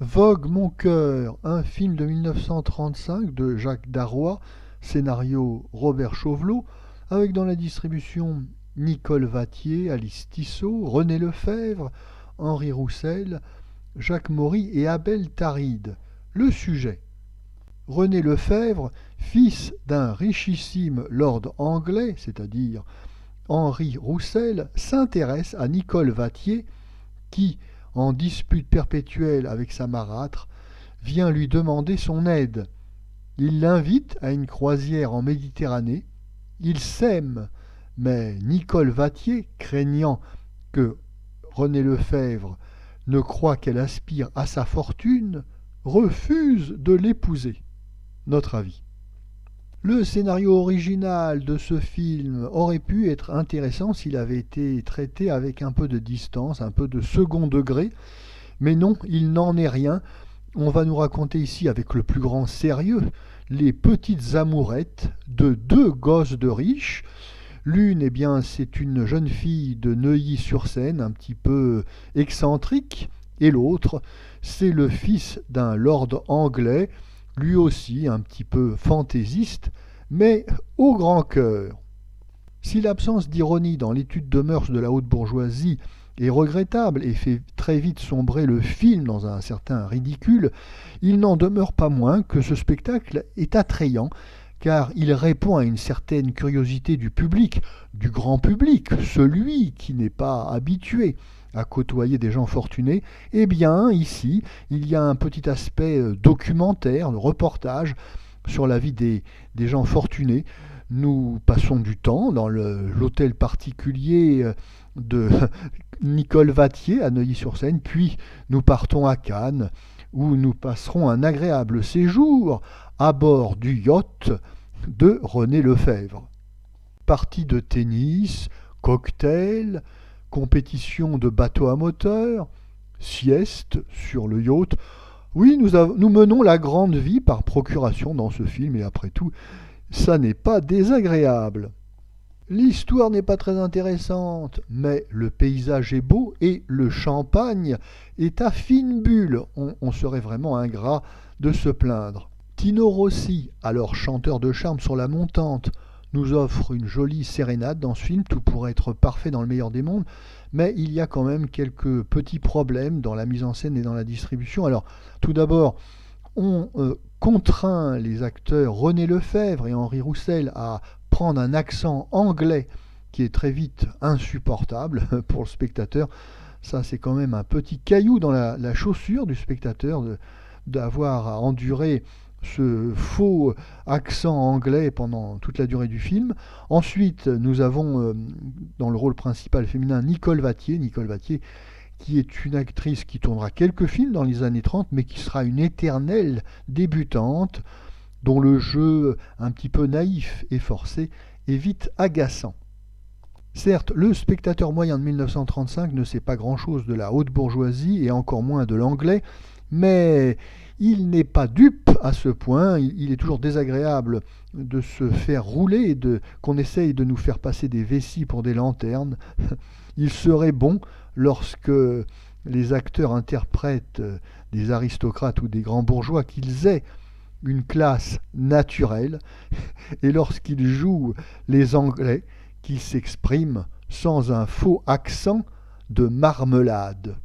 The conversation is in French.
Vogue mon cœur, un film de 1935 de Jacques Darrois, scénario Robert Chauvelot, avec dans la distribution Nicole Vattier, Alice Tissot, René Lefèvre, Henri Roussel, Jacques Maury et Abel Taride. Le sujet: René Lefèvre, fils d'un richissime lord anglais, c'est-à-dire Henri Roussel, s'intéresse à Nicole Vattier qui, en dispute perpétuelle avec sa marâtre, vient lui demander son aide. Il l'invite à une croisière en Méditerranée. Ils s'aiment, mais Nicole Vattier, craignant que René Lefèvre ne croie qu'elle aspire à sa fortune, refuse de l'épouser. Notre avis. Le scénario original de ce film aurait pu être intéressant s'il avait été traité avec un peu de distance, un peu de second degré, mais non, il n'en est rien. On va nous raconter ici avec le plus grand sérieux les petites amourettes de deux gosses de riches. L'une, eh bien, c'est une jeune fille de Neuilly-sur-Seine, un petit peu excentrique, et l'autre, c'est le fils d'un lord anglais, lui aussi un petit peu fantaisiste, mais au grand cœur. Si l'absence d'ironie dans l'étude de mœurs de la haute bourgeoisie est regrettable et fait très vite sombrer le film dans un certain ridicule, il n'en demeure pas moins que ce spectacle est attrayant, car il répond à une certaine curiosité du grand public, celui qui n'est pas habitué à côtoyer des gens fortunés. Eh bien, ici, il y a un petit aspect documentaire, de reportage sur la vie des gens fortunés. Nous passons du temps dans l'hôtel particulier de Nicole Vattier à Neuilly-sur-Seine, puis nous partons à Cannes, où nous passerons un agréable séjour à bord du yacht de René Lefèvre. Partie de tennis, cocktail, compétition de bateau à moteur, sieste sur le yacht. Oui, nous menons la grande vie par procuration dans ce film, et après tout, ça n'est pas désagréable. L'histoire n'est pas très intéressante, mais le paysage est beau et le champagne est à fine bulle. On serait vraiment ingrat de se plaindre. Tino Rossi, alors chanteur de charme sur la montante, nous offre une jolie sérénade dans ce film. Tout pourrait être parfait dans le meilleur des mondes, mais il y a quand même quelques petits problèmes dans la mise en scène et dans la distribution. Alors, tout d'abord, on contraint les acteurs René Lefèvre et Henri Roussel à prendre un accent anglais qui est très vite insupportable pour le spectateur. Ça, c'est quand même un petit caillou dans la chaussure du spectateur d'avoir à endurer ce faux accent anglais pendant toute la durée du film. Ensuite, nous avons dans le rôle principal féminin Nicole Vattier, qui est une actrice qui tournera quelques films dans les années 30, mais qui sera une éternelle débutante, dont le jeu un petit peu naïf et forcé est vite agaçant. Certes, le spectateur moyen de 1935 ne sait pas grand-chose de la haute bourgeoisie et encore moins de l'anglais, mais il n'est pas dupe à ce point. Il est toujours désagréable de se faire rouler et qu'on essaye de nous faire passer des vessies pour des lanternes. Il serait bon, lorsque les acteurs interprètent des aristocrates ou des grands bourgeois, qu'ils aient une classe naturelle, et lorsqu'ils jouent les Anglais, qu'ils s'expriment sans un faux accent de marmelade.